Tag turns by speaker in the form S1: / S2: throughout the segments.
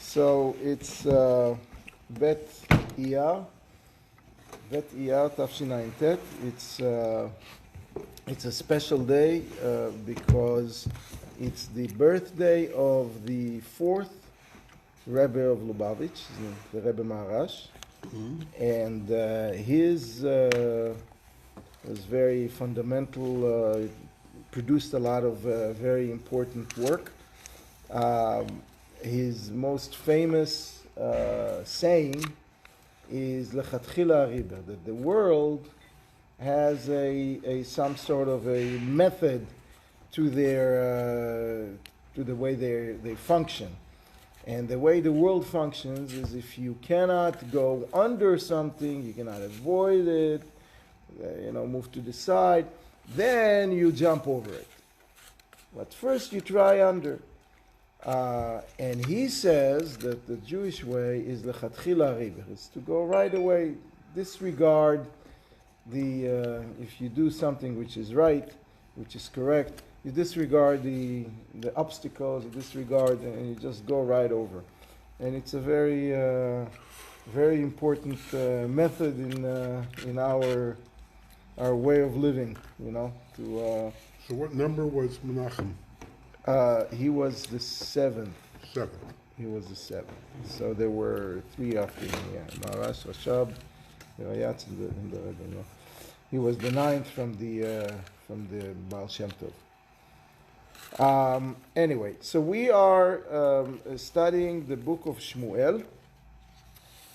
S1: So it's Bet Iyar Tafshinayintet. It's a special day because it's the birthday of the fourth Rebbe of Lubavitch, the Rebbe Maharash, and his was very fundamental. Produced a lot of very important work. His most famous saying is Lechatchila Ariba, that the world has some sort of a method to their to the way they function. And the way the world functions is if you cannot go under something, you cannot avoid it, move to the side, then you jump over it. But first you try under. And he says that the Jewish way is lechatchila riba. It's to go right away, disregard if you do something which is right, which is correct, you disregard the obstacles, you disregard, and you just go right over. And it's a very, very important method in our way of living, So
S2: what number was Menachem?
S1: He was the seventh.
S2: Seventh.
S1: He was the seventh. So there were three after him. Maharash, Rashab, Rayatz, and the Rebbe. He was the ninth from the Baal Shem Tov. Anyway, so we are studying the book of Shmuel.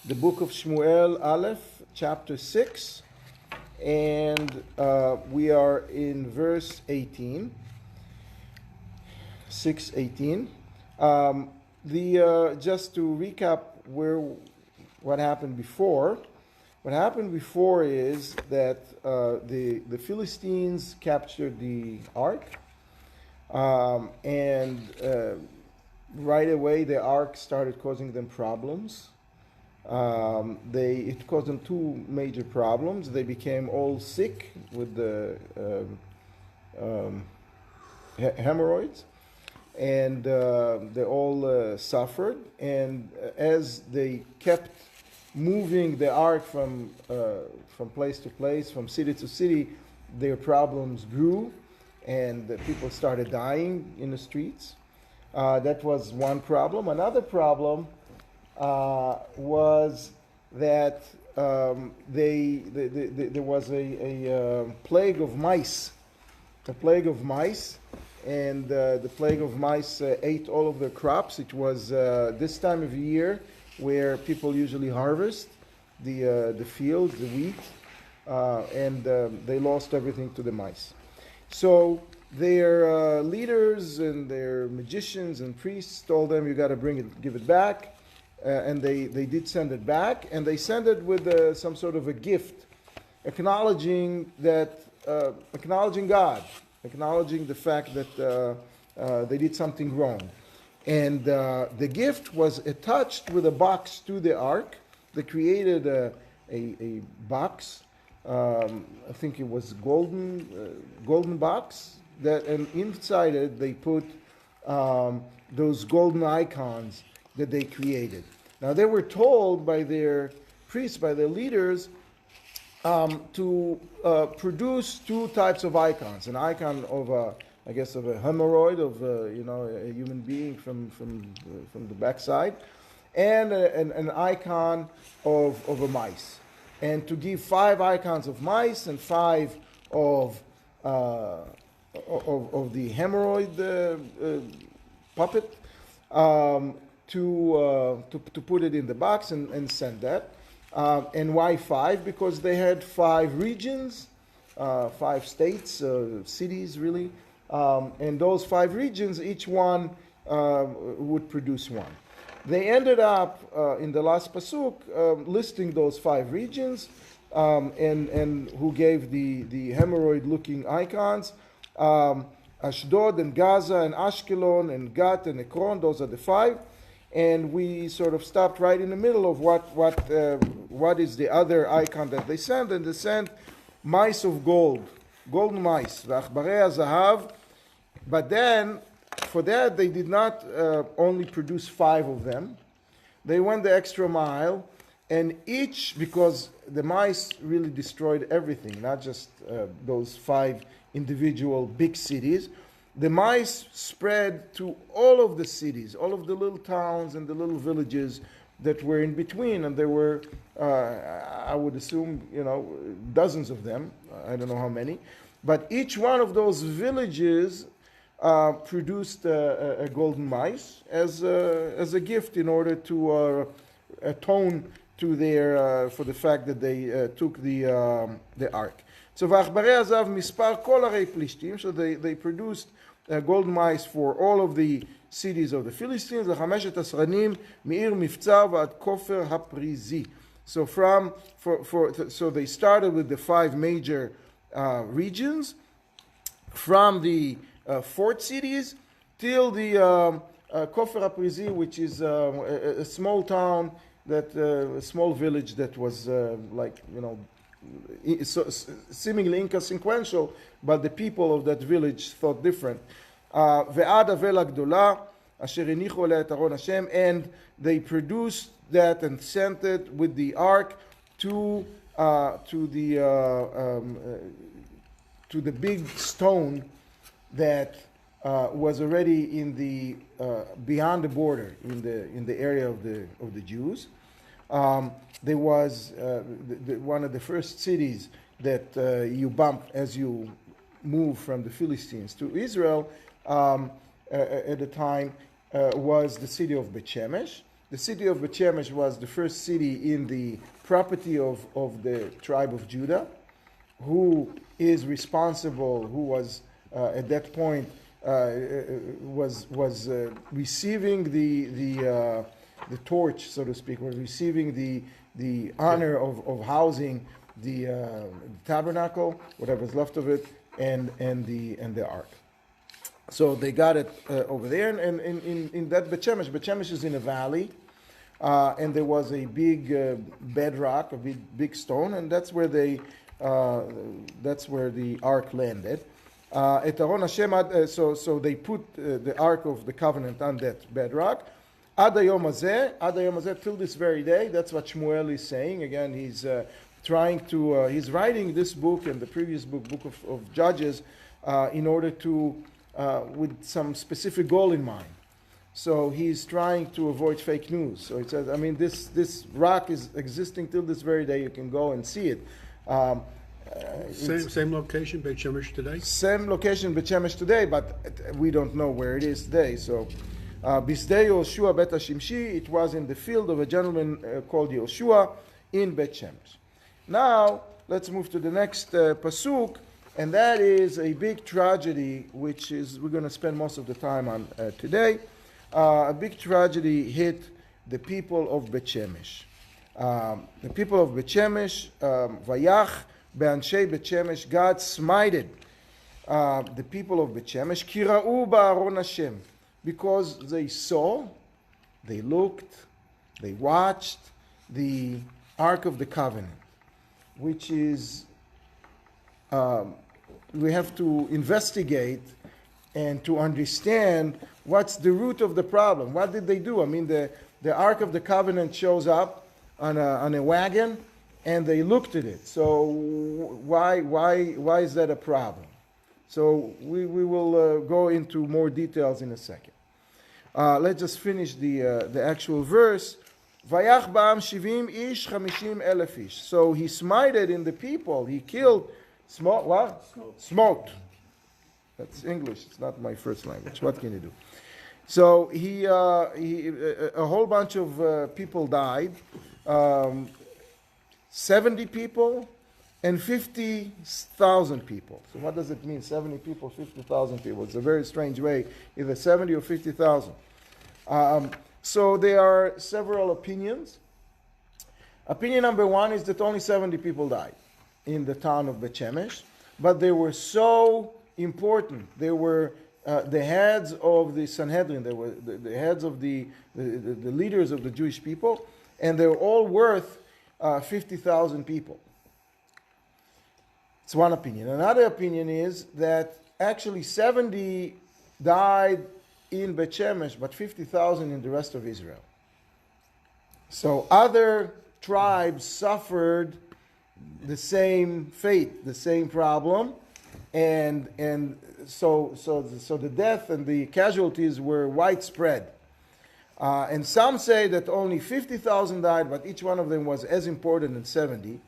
S1: The book of Shmuel Aleph, chapter 6, and we are in verse 18. 6:18. Just to recap what happened before. What happened before is that the Philistines captured the ark, and right away the ark started causing them problems. It caused them two major problems. They became all sick with the hemorrhoids. And they all suffered, and as they kept moving the ark from place to place, from city to city, their problems grew, and the people started dying in the streets. That was one problem. Another problem was that there was a plague of mice. A plague of mice. And the plague of mice ate all of their crops. It was this time of year where people usually harvest the fields, the wheat, and they lost everything to the mice. So their leaders and their magicians and priests told them, "You got to give it back," and they did send it back, and they sent it with some sort of a gift, acknowledging God. Acknowledging the fact that they did something wrong. And the gift was attached with a box to the ark. They created a box, I think it was golden box, and inside it they put those golden icons that they created. Now they were told by their priests, by their leaders, to produce two types of icons: an icon of a hemorrhoid of a human being from the backside, and an icon of a mice, and to give 5 icons of mice and 5 of the hemorrhoid puppet, to put it in the box and send that. And why 5? Because they had 5 regions, 5 states, cities really, and those 5 regions, each one would produce one. They ended up in the last pasuk listing those 5 regions, and who gave the hemorrhoid-looking icons: Ashdod and Gaza and Ashkelon and Gat and Ekron. Those are the 5. And we sort of stopped right in the middle of what is the other icon that they sent, and they sent mice of gold, golden mice, v'achbarei zahav. But then, for that, they did not only produce 5 of them, they went the extra mile, and each, because the mice really destroyed everything, not just those 5 individual big cities, the mice spread to all of the cities, all of the little towns and the little villages that were in between, and there were, I would assume, dozens of them. I don't know how many, but each one of those villages produced a golden mice as a gift in order to atone to their for the fact that they took the ark. So ועכברי הזהב מספר כל ערי פלישתים, so they produced golden mice for all of the cities of the Philistines, לחמשת הסרנים מעיר מבצר ועד כופר הפריזי. So so they started with the 5 major regions, from the fort cities till the Kofar HaPrizi, which is a small town, a small village that was seemingly inconsequential, but the people of that village thought different. ועד אבל הגדולה, אשר הניחו עליה את ארון השם, and they produced that and sent it with the ark to the big stone that was already in the beyond the border in the area of the Jews. There was one of the first cities that you bump as you move from the Philistines to Israel at the time was the city of Bet Shemesh. The city of Bet Shemesh was the first city in the property of the tribe of Judah, who is responsible, who was at that point was receiving the torch, so to speak, was receiving the honor of housing the tabernacle, whatever's left of it, and the ark. So they got it over there, and in that Bet Shemesh is in a valley, and there was a big bedrock, a big stone, and that's where the ark landed. So they put the ark of the covenant on that bedrock. Ad hayom hazeh, till this very day. That's what Shmuel is saying. Again, he's he's writing this book and the previous book of Judges, in order to, with some specific goal in mind. So he's trying to avoid fake news. So he says, this rock is existing till this very day. You can go and see it.
S2: Same location, Beit Shemesh today?
S1: Same location, Beit Shemesh today, but we don't know where it is today. So, Bisdei Yoshua Bet Hashimshi, it was in the field of a gentleman called Yoshua in Beit Shemesh. Now, let's move to the next pasuk, and that is a big tragedy, which is we're going to spend most of the time on today. A big tragedy hit the people of Bet Shemesh. The people of Bet Shemesh, Vayach Be'anshei Bet Shemesh, God smited the people of Bet Shemesh, Ki ra'u ba'aron Hashem, because they saw, they looked, they watched the Ark of the Covenant, which is, we have to investigate and to understand what's the root of the problem. What did they do? The Ark of the Covenant shows up on a wagon, and they looked at it. So why is that a problem? So we will go into more details in a second. Let's just finish the actual verse. Vayach ba'am shivim ish 50,000 ish. So he smited in the people. He killed. Smoked. That's English. It's not my first language. What can you do? So a whole bunch of people died. 70 people and 50,000 people. So what does it mean? 70 people, 50,000 people. It's a very strange way, either 70 or 50,000. So there are several opinions. Opinion number one is that only 70 people died in the town of Bet Shemesh, but they were so important. They were the heads of the Sanhedrin. They were the heads of the leaders of the Jewish people, and they were all worth 50,000 people. It's one opinion. Another opinion is that actually 70 died in Bet Shemesh, but 50,000 in the rest of Israel. So other tribes suffered the same fate, the same problem, and so the death and the casualties were widespread. And some say that only 50,000 died, but each one of them was as important as 70.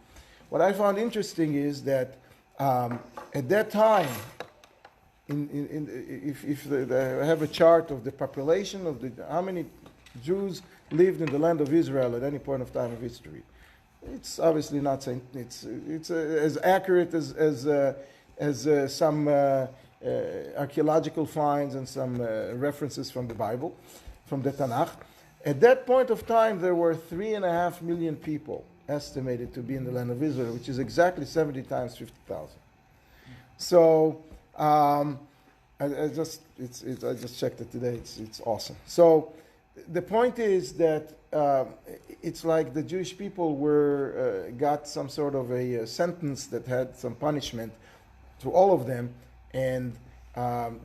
S1: What I found interesting is that at that time, if I have a chart of the population of how many Jews lived in the land of Israel at any point of time of history, it's obviously not. It's as accurate as some archaeological finds and some references from the Bible, from the Tanakh. At that point of time, there were 3.5 million people estimated to be in the land of Israel, which is exactly 70 times 50,000. So I just checked it today. It's awesome. So the point is that it's like the Jewish people got some sort of a sentence that had some punishment to all of them, and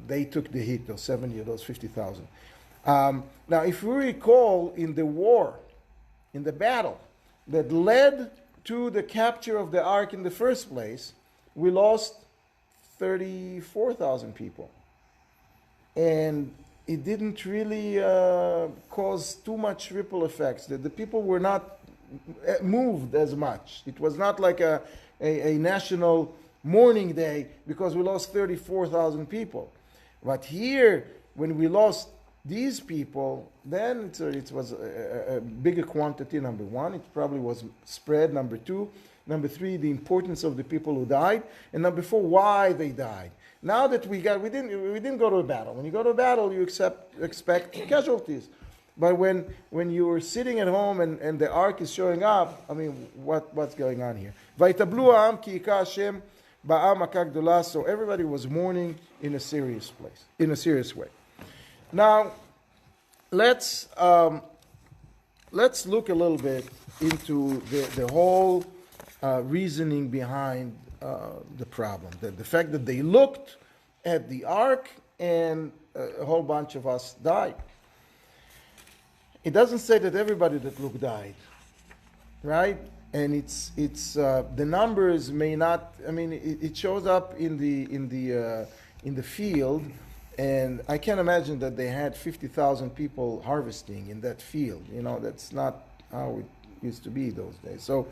S1: they took the hit, those 70 or those 50,000. Now, if we recall, in the war, in the battle that led to the capture of the ark in the first place, we lost 34,000 people. And it didn't really cause too much ripple effects. The people were not moved as much. It was not like a national mourning day because we lost 34,000 people. But here, when we lost these people, then it was a bigger quantity, number one. It probably was spread, number two. Number three, the importance of the people who died. And number four, why they died. Now that we didn't go to a battle. When you go to a battle, you expect casualties. But when you were sitting at home and the ark is showing up, I mean, what's going on here? Vaitablu ha'am ki ika Hashem ba'am maka gdola. So everybody was mourning in a serious way. Now, let's look a little bit into the whole reasoning behind the problem. The fact that they looked at the ark and a whole bunch of us died. It doesn't say that everybody that looked died, right? And it's the numbers may not. I mean, it shows up in the field. And I can't imagine that they had 50,000 people harvesting in that field. You know, that's not how it used to be those days. So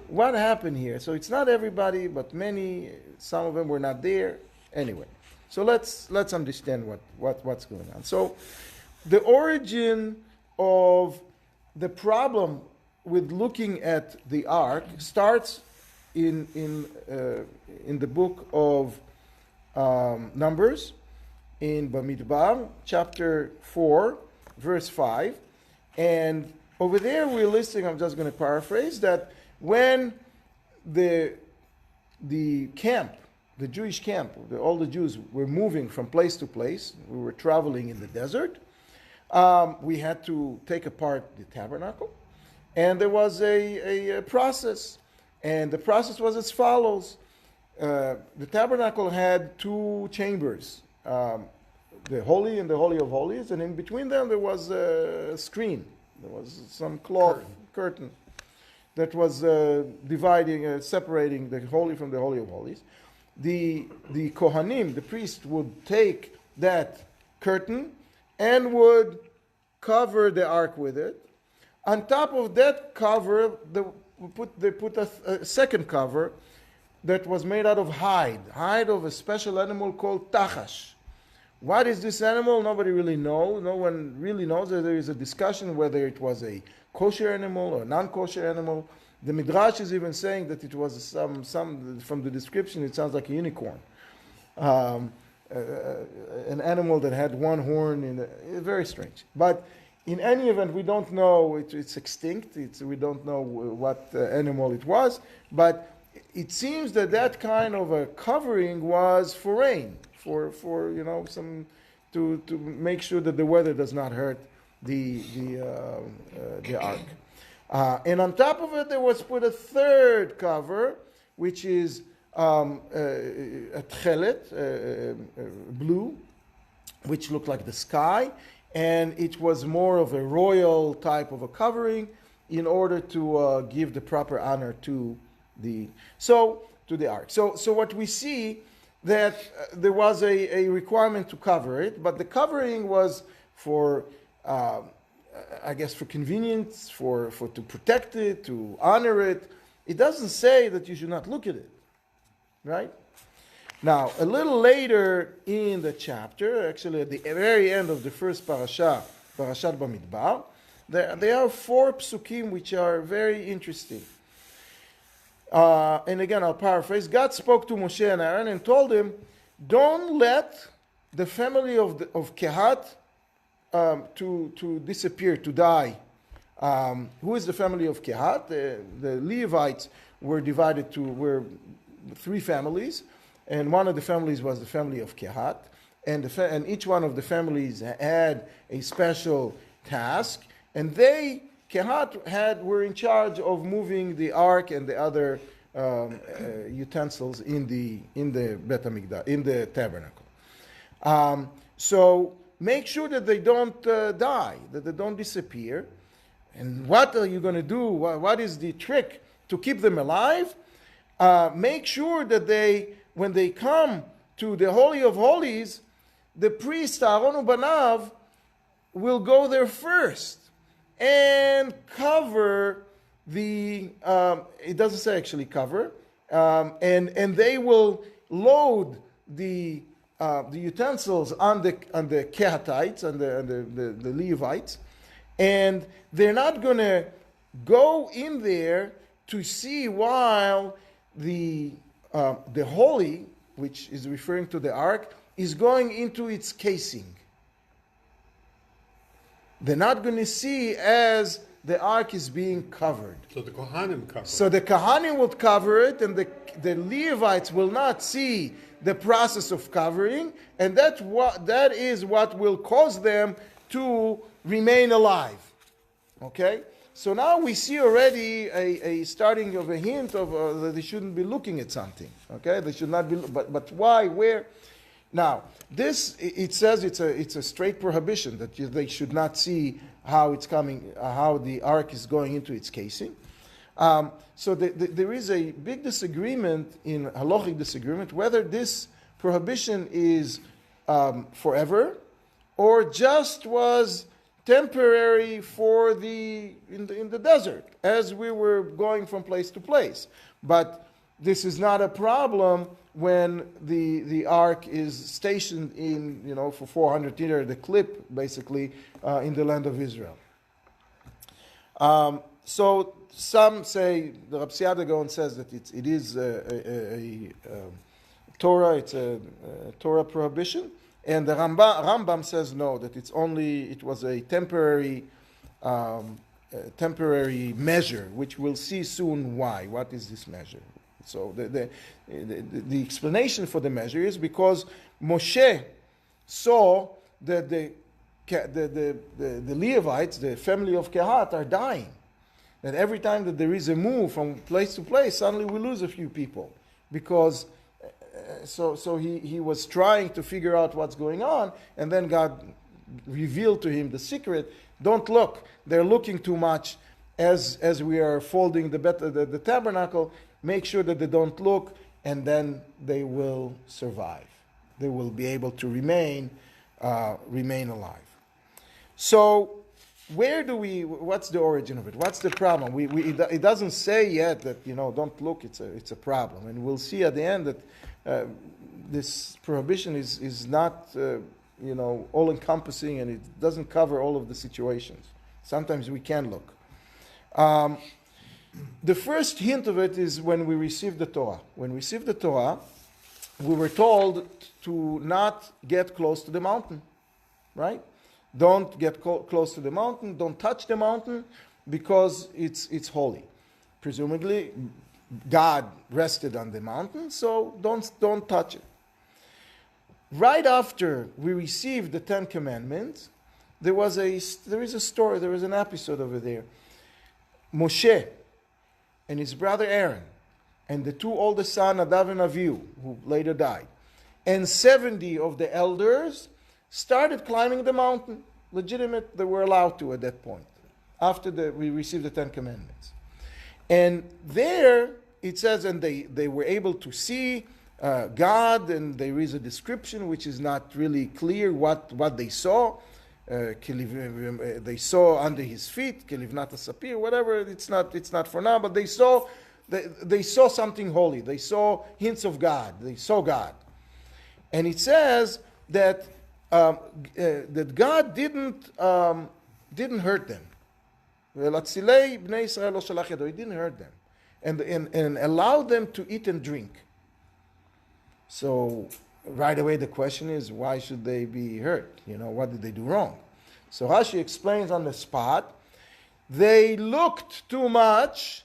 S1: what happened here? So it's not everybody, but many. Some of them were not there. Anyway, so let's understand what's going on. So the origin of the problem with looking at the ark starts in the book of Numbers, in Bamidbar, chapter 4, verse 5. And over there we're listing, I'm just going to paraphrase, that when the camp, the Jewish camp, all the Jews were moving from place to place, we were traveling in the desert, we had to take apart the tabernacle. And there was a process. And the process was as follows. The tabernacle had two chambers. The Holy and the Holy of Holies, and in between them there was a screen. There was some cloth curtain that was separating the Holy from the Holy of Holies. The Kohanim, the priest, would take that curtain and would cover the ark with it. On top of that cover, they put a second cover that was made out of hide of a special animal called tachash. What is this animal? Nobody really knows. No one really knows. There is a discussion whether it was a kosher animal or non-kosher animal. The Midrash is even saying that it was some from the description, it sounds like a unicorn. An animal that had one horn. Very strange. But in any event, we don't know. It's extinct. We don't know what animal it was. But it seems that kind of a covering was for rain. For some to make sure that the weather does not hurt the ark, and on top of it there was put a third cover, which is a tchelet, blue, which looked like the sky, and it was more of a royal type of a covering. in order to give the proper honor to the ark. So what we see that there was a requirement to cover it, but the covering was for I guess for convenience, for to protect it, to honor it. It doesn't say that you should not look at it, right? Now, a little later in the chapter, actually at the very end of the first parasha, Parashat Bamidbar, there are 4 psukim which are very interesting. And again, I'll paraphrase. God spoke to Moshe and Aaron and told him, don't let the family of Kehat to disappear, to die. Who is the family of Kehat? The Levites were divided were 3 families, and one of the families was the family of Kehat, and each one of the families had a special task, and Kehat were in charge of moving the ark and the other utensils in the Bet HaMikdash, in the tabernacle. So make sure that they don't die, that they don't disappear. And what are you going to do? What is the trick to keep them alive? Make sure that when they come to the Holy of Holies, the priest Aaron Ubanav will go there first and cover it doesn't say actually cover, and they will load the utensils on the Kehatites, on the Levites, and they're not going to go in there to see while the holy, which is referring to the ark, is going into its casing. They're not going to see as the ark is being covered.
S2: So the Kohanim cover it.
S1: So the Kohanim would cover it, and the Levites will not see the process of covering, and that is what will cause them to remain alive. Okay? So now we see already a starting of a hint of that they shouldn't be looking at something. Okay? They should not be, but why, where? Now, this, it says it's a straight prohibition that they should not see how it's coming, how the ark is going into its casing. So there is a big disagreement, halachic disagreement, whether this prohibition is forever or just was temporary in the desert as we were going from place to place. But this is not a problem when the ark is stationed for 400 years, the clip basically in the land of Israel. So some say, the Rav Siada Gaon says that it is a Torah, it's a Torah prohibition, and the Rambam says no, that it was a temporary measure, which we'll see soon why. What is this measure? So the explanation for the measure is because Moshe saw that the Levites, the family of Kehat, are dying. That every time that there is a move from place to place, suddenly we lose a few people. Because, so he was trying to figure out what's going on, and then God revealed to him the secret. Don't look. They're looking too much as we are folding the tabernacle. Make sure that they don't look, and then they will survive. They will be able to remain alive. So, what's the origin of it? What's the problem? It doesn't say yet that, don't look, it's a problem. And we'll see at the end that this prohibition is not, all-encompassing, and it doesn't cover all of the situations. Sometimes we can look. The first hint of it is when we received the Torah. When we received the Torah, we were told to not get close to the mountain, right? Don't get close to the mountain, don't touch the mountain, because it's holy. Presumably, God rested on the mountain, so don't touch it. Right after we received the 10 Commandments, there is a story, there is an episode over there. Moshe and his brother Aaron, and the 2 oldest sons, Nadav and Avihu, who later died, and 70 of the elders started climbing the mountain. Legitimate, they were allowed to at that point. after we received the Ten Commandments. And there it says, and they were able to see God, and there is a description which is not really clear what they saw. They saw under his feet, Kelivnat Sapir, whatever. It's not for now, but they saw something holy. They saw hints of God. They saw God, and it says that God didn't hurt them. He didn't hurt them, and allowed them to eat and drink. So right away the question is, why should they be hurt? What did they do wrong? So Rashi explains on the spot, they looked too much,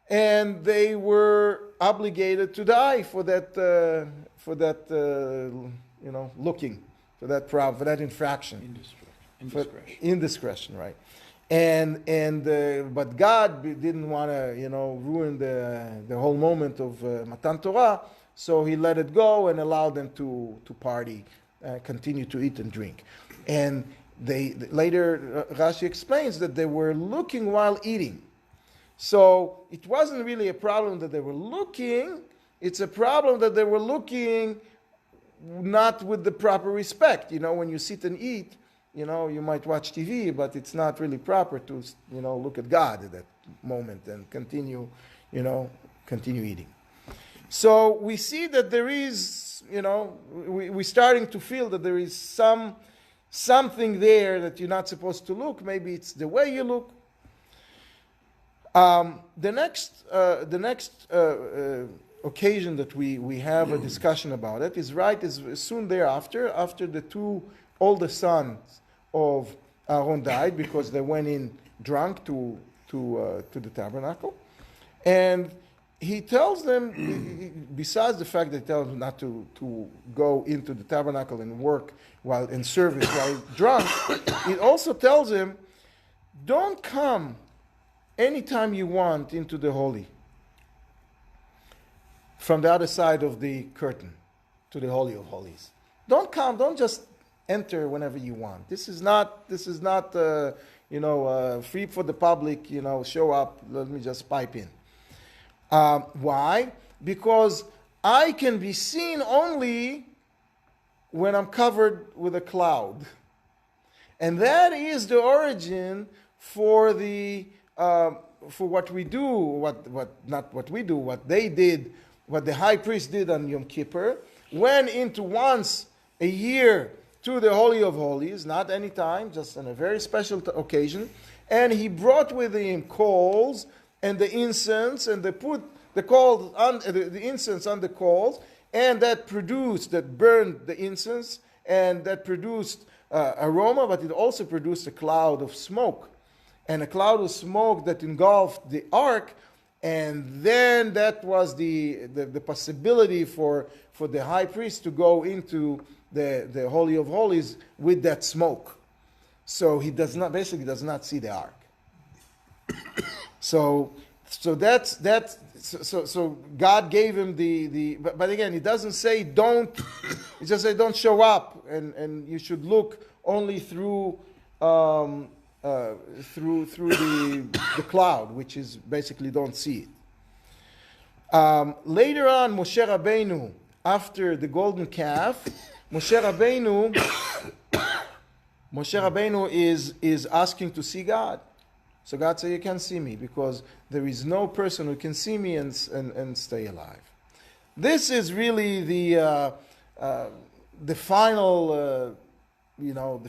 S1: and they were obligated to die for that looking, for that problem, for that infraction. Indiscretion, right? But God didn't want to, ruin the whole moment of Matan Torah, so He let it go and allowed them to party, continue to eat and drink. And later Rashi explains that they were looking while eating. So it wasn't really a problem that they were looking. It's a problem that they were looking not with the proper respect. When you sit and eat, you might watch TV, but it's not really proper to, look at God at that moment and continue eating. So we see that there is, we're starting to feel that there is something there that you're not supposed to look. Maybe it's the way you look. The next occasion that we have a discussion about it is soon thereafter, after the two oldest sons of Aaron died, because they went in drunk to the tabernacle, and he tells them, besides the fact that he tells them not to go into the tabernacle and work in service while drunk, it also tells him, don't come anytime you want into the holy, from the other side of the curtain to the Holy of Holies. Don't come. Don't just enter whenever you want. This is not free for the public. Show up. Let me just pipe in. Why? Because I can be seen only when I'm covered with a cloud, and that is the origin for what we do. What they did. What the high priest did on Yom Kippur, went into once a year to the Holy of Holies, not any time, just on a very special occasion, and he brought with him coals and the incense, and they put the incense on the coals, and that burned the incense, and that produced aroma, but it also produced a cloud of smoke, and a cloud of smoke that engulfed the ark. And then that was the possibility for the high priest to go into the Holy of Holies with that smoke. So he does not see the ark. So God gave him but again, he doesn't say don't. He just says don't show up, and you should look only through the cloud, which is basically don't see it. Later on, Moshe Rabbeinu, after the golden calf, Moshe Rabbeinu is asking to see God. So God said, you can't see me, because there is no person who can see me and stay alive. This is really the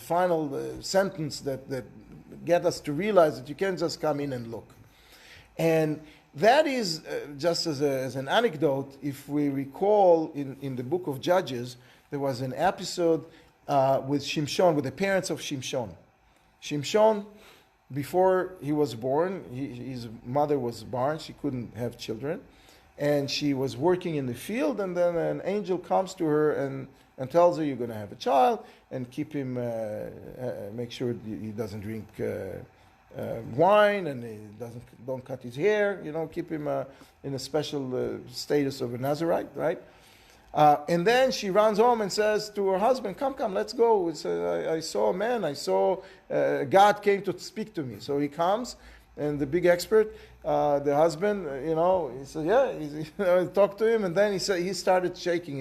S1: final sentence that get us to realize that you can't just come in and look. And that is, just as an anecdote, if we recall in the book of Judges, there was an episode with Shimshon, with the parents of Shimshon. Shimshon, before he was born, his mother was barren, she couldn't have children, and she was working in the field, and then an angel comes to her and tells her, you're going to have a child, and keep him, make sure he doesn't drink wine, and he don't cut his hair, keep him in a special status of a Nazarite, right? And then she runs home and says to her husband, come, let's go. I saw a man, God came to speak to me. So he comes, and the big expert, the husband, he said, talk to him, and then he started shaking.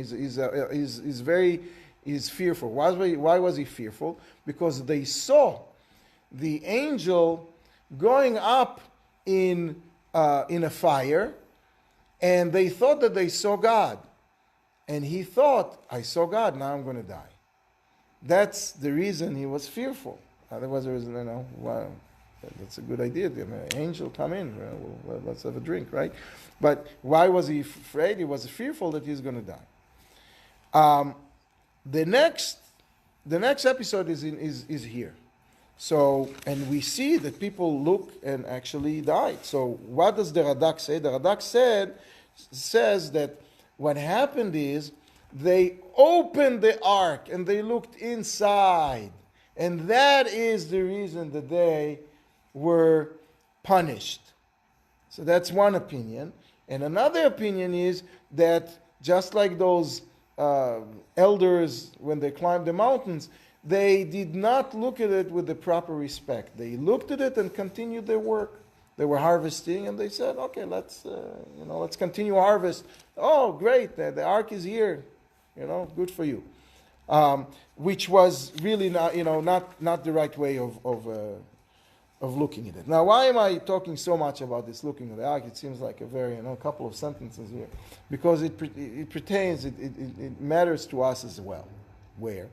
S1: He's fearful. Why was he fearful? Because they saw the angel going up in a fire, and they thought that they saw God. And he thought, I saw God, now I'm going to die. That's the reason he was fearful. Otherwise, there was, wow, that's a good idea. An angel come in, well, let's have a drink, right? But why was he afraid? He was fearful that he's going to die. The next episode is here. So, and we see that people look and actually died. So what does the Radak say? The Radak says that what happened is they opened the ark and they looked inside. And that is the reason that they were punished. So that's one opinion. And another opinion is that just like those elders, when they climbed the mountains, they did not look at it with the proper respect. They looked at it and continued their work. They were harvesting, and they said, "Okay, let's continue harvest. Oh, great! The ark is here. Good for you." Which was really not the right way of looking at it. Now, why am I talking so much about this looking at the ark? It seems like a very couple of sentences here, because it pertains. It matters to us as well. Where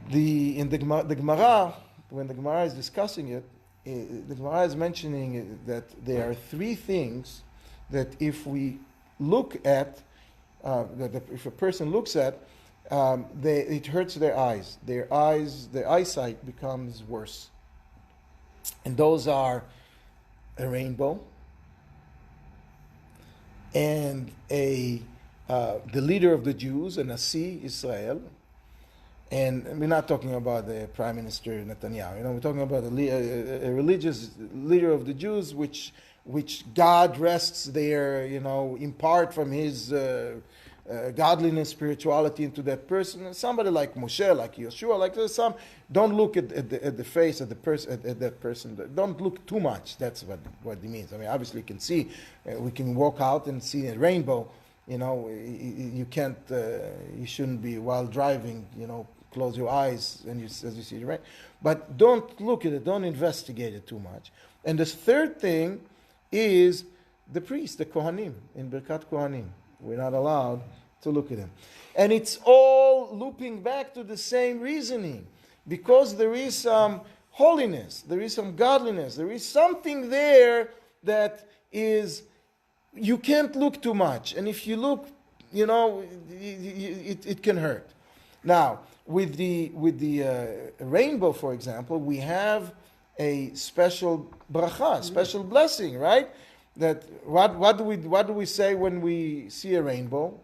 S1: in the Gemara, when the Gemara is discussing it, the Gemara is mentioning that there are three things that if we look at, if a person looks at, it hurts their eyes. Their eyesight becomes worse. And those are a rainbow and the leader of the Jews, a Nasi Israel. And we're not talking about the Prime Minister Netanyahu. We're talking about a religious leader of the Jews, which God rests there, in part from his godliness, spirituality into that person. Somebody like Moshe, like Yeshua, like there's some. Don't look at the face of the person at that person. Don't look too much. That's what he means. I mean, obviously, you can see. We can walk out and see a rainbow. You can't. You shouldn't be while driving. Close your eyes and as you see the rain. But don't look at it. Don't investigate it too much. And the third thing is the priest, the Kohanim, in Birkat Kohanim. We're not allowed to look at him. And it's all looping back to the same reasoning. Because there is some holiness, there is some godliness, there is something there that is, you can't look too much. And if you look, it can hurt. Now, with the rainbow, for example, we have a special bracha, special blessing, right? That what do we say when we see a rainbow?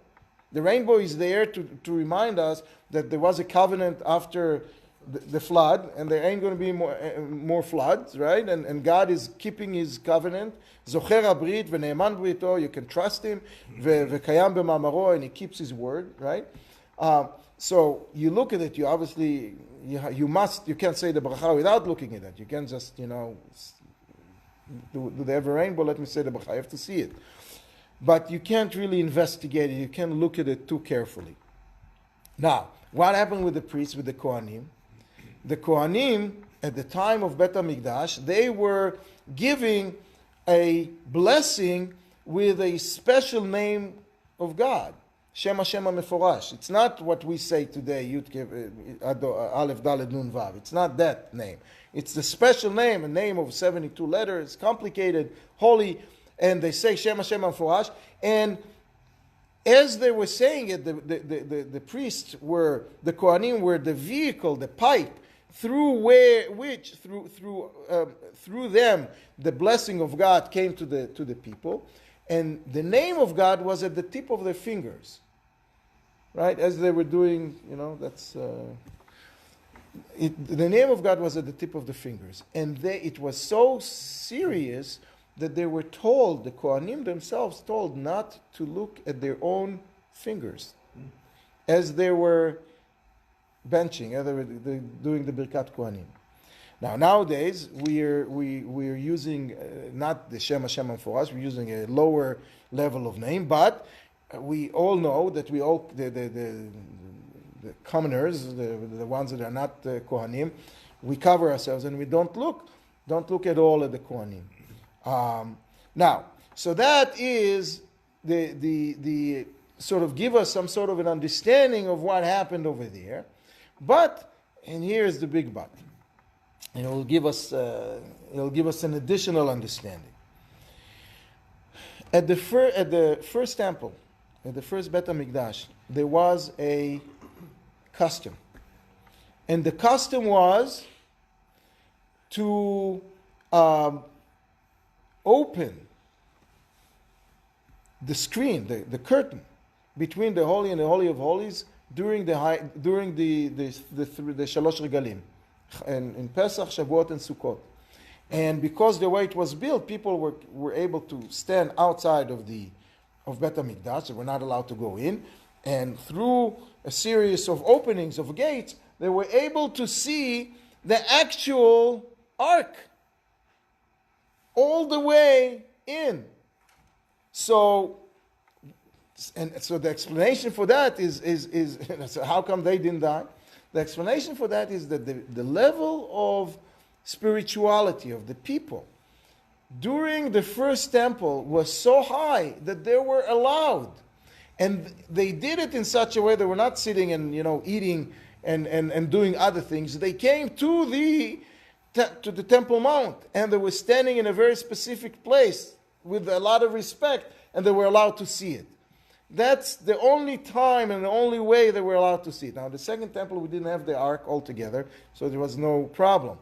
S1: The rainbow is there to remind us that there was a covenant after the flood, and there ain't going to be more floods, right? And God is keeping His covenant. Zocher habrit v'ne'eman brito. You can trust Him. V'kayam b'mamaro, and He keeps His word, right? So you look at it. You obviously you can't say the bracha without looking at it. You can't just do they have a rainbow? Let me say the bracha. You have to see it, but you can't really investigate it. You can't look at it too carefully. Now, what happened with the priests, with the Kohanim? The Kohanim at the time of Bet HaMikdash, they were giving a blessing with a special name of God. Shema Shema Meforash. It's not what we say today, Aleph Daled Nun Vav. It's not that name. It's the special name, a name of 72 letters, complicated, holy, and they say Shema Shema Meforash. And as they were saying it, the priests were, the Kohanim were the vehicle, the pipe, through them the blessing of God came to the people. And the name of God was at the tip of their fingers, right? As they were doing, the name of God was at the tip of the fingers. And it was so serious that they were told, the Kohanim themselves told, not to look at their own fingers as they were benching, as they were doing the Birkat Kohanim. Now, nowadays, we're using not the Shem Hashem for us, we're using a lower level of name, but we all know that the commoners, the ones that are not Kohanim, we cover ourselves and we don't look at all at the Kohanim. Now, so that is the sort of give us some sort of an understanding of what happened over there. But, and here's the big but, and it'll give us an additional understanding. At the first temple, at the first Bet HaMikdash, there was a custom. And the custom was to open the screen, the curtain between the Holy and the Holy of Holies during the Shalosh Regalim, and in Pesach, Shavuot, and Sukkot. And because the way it was built, people were able to stand outside of Bet HaMikdash. They were not allowed to go in. And through a series of openings of gates, they were able to see the actual ark all the way in. So the explanation for that is so how come they didn't die? The explanation for that is that the level of spirituality of the people during the first temple was so high that they were allowed. And they did it in such a way they were not sitting and eating and doing other things. They came to the Temple Mount, and they were standing in a very specific place with a lot of respect, and they were allowed to see it. That's the only time and the only way they were allowed to see it. Now, the second temple, we didn't have the ark altogether, so there was no problem.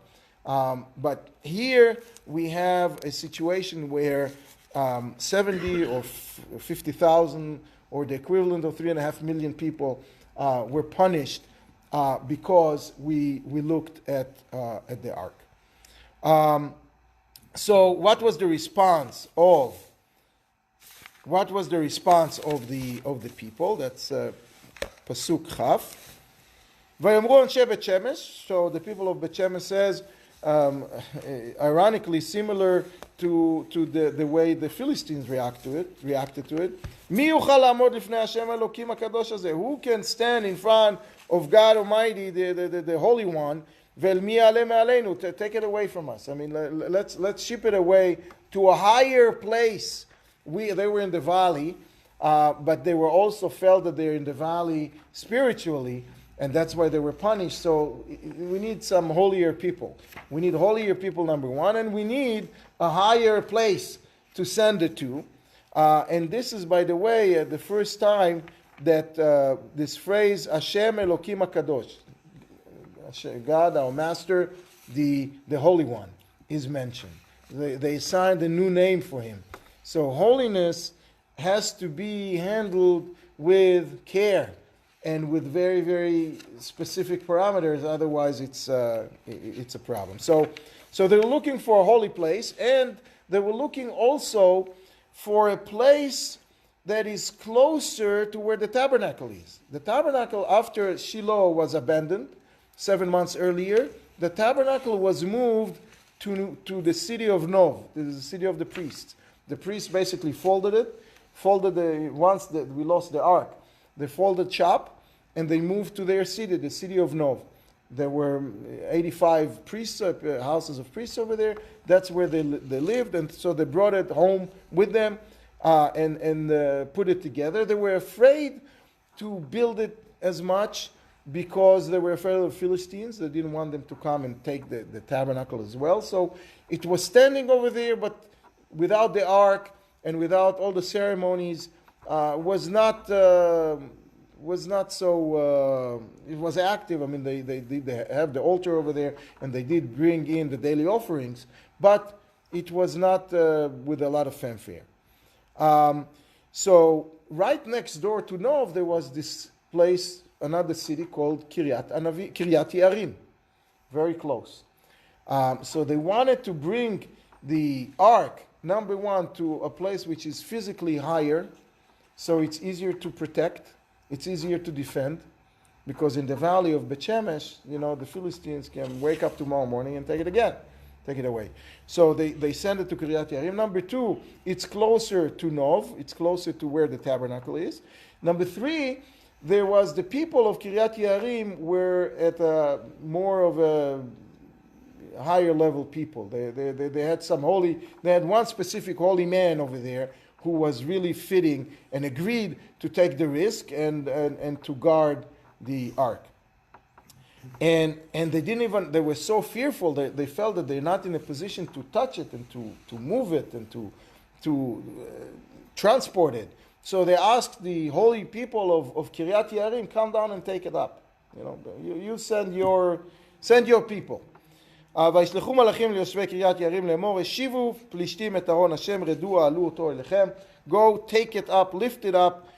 S1: But here we have a situation where 70 or 50,000 or the equivalent of 3.5 million people were punished because we looked at the ark. So what was the response of the people? That's Pasuk Chaf. Vayamru anshe Bet Shemesh. So the people of Bet Shemesh says, ironically similar to the way the Philistines reacted to it. Mi yuchal la'amod lifnei Hashem Elokim HaKadosh hazeh? Who can stand in front of God Almighty, the Holy One? Vel mi ya'aleh me'aleinu? Take it away from us. I mean, let's ship it away to a higher place. They were in the valley, but they were also felt that they're in the valley spiritually, and that's why they were punished. So we need some holier people. We need holier people, number one, and we need a higher place to send it to. And this is, by the way, the first time that this phrase, Hashem Elokim HaKadosh, God, our Master, the Holy One, is mentioned. They assigned a new name for Him. So holiness has to be handled with care and with very, very specific parameters. Otherwise, it's a problem. So they were looking for a holy place, and they were looking also for a place that is closer to where the tabernacle is. The tabernacle, after Shiloh was abandoned 7 months earlier, the tabernacle was moved to the city of Nov, the city of the priests. The priests basically folded once that we lost the ark, they folded shop and they moved to their city, the city of Nov. There were 85 priests, houses of priests over there. That's where they lived, and so they brought it home with them and put it together. They were afraid to build it as much because they were afraid of Philistines. They didn't want them to come and take the tabernacle as well. So it was standing over there, but without the ark and without all the ceremonies, was not so. It was active. I mean, they have the altar over there, and they did bring in the daily offerings, but it was not with a lot of fanfare. So right next door to Nov, there was this place, another city called Kiryat Yearim, very close. So they wanted to bring the ark, number one, to a place which is physically higher, so it's easier to protect, it's easier to defend, because in the valley of Bet Shemesh, the Philistines can wake up tomorrow morning and take it again, take it away. So they send it to Kiryat Yarim. Number 2, it's closer to Nov, it's closer to where the tabernacle is. Number 3, there was the people of Kiryat Yarim were at a more of a higher level people. They had they had one specific holy man over there who was really fitting and agreed to take the risk and to guard the ark. And they were so fearful that they felt that they're not in a position to touch it and to move it and to transport it. So they asked the holy people of Kiryat Yarim, come down and take it up. You send your people. וישלחו מלאכים ליושבי קריית יערים לאמור, השיבו פלישתים את ארון השם, רדו העלו אותו אליכם. Go, take it up, lift it up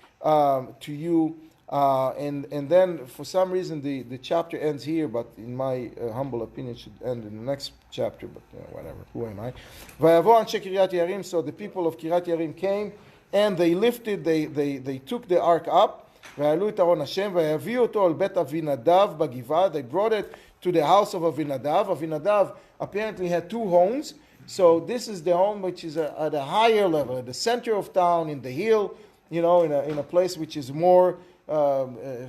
S1: to you. And then for some reason the chapter ends here, but in my humble opinion it should end in the next chapter, but whatever, who am I? ויבוא אנשי קריית יערים, so the people of קריית יערים came and they lifted, they took the ark up, והעלו את ארון השם, ויביאו אותו אל בית אבינדב בגבעה. They brought it to the house of Avinadav. Avinadav apparently had 2 homes. So this is the home which is at a higher level, at the center of town, in the hill, in a place which is more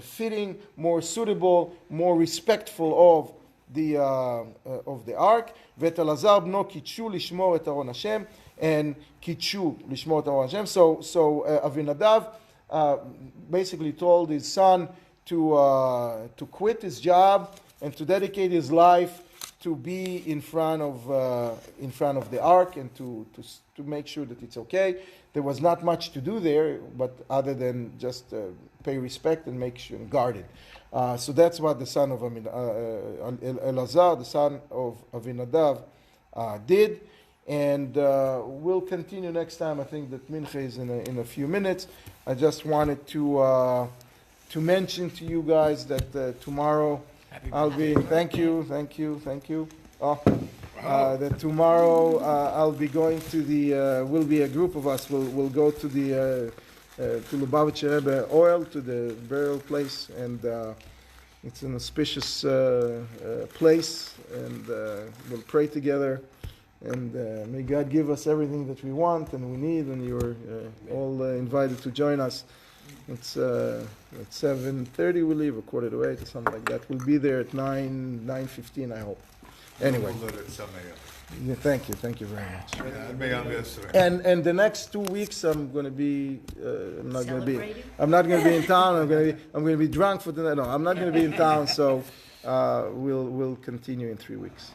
S1: fitting, more suitable, more respectful of the ark. ואת אלעזר בנו קידשו לשמור את ארון השם, and קידשו לשמור את ארון השם. So Avinadav basically told his son to quit his job and to dedicate his life to be in front of the ark and to make sure that it's okay. There was not much to do there, but other than just pay respect and make sure and guard it. So that's what the son of Elazar, the son of Avinadav, did. And we'll continue next time. I think that Mincha is in a few minutes. I just wanted to mention to you guys that tomorrow I'll be. Thank you. That tomorrow I'll be going to the. Will be a group of us. We'll go to the to Lubavitcher Rebbe Oil, to the burial place, and it's an auspicious place, and we'll pray together. And may God give us everything that we want and we need, and you're all invited to join us. It's at 7:30 we leave, 7:45 or something like that. We'll be there at 9:15, I hope. Anyway. Yeah, thank you very much. And the next 2 weeks I'm going to be I'm not going to be in town. I'm going to be drunk for the night. No, I'm not going to be in town. So we'll continue in 3 weeks.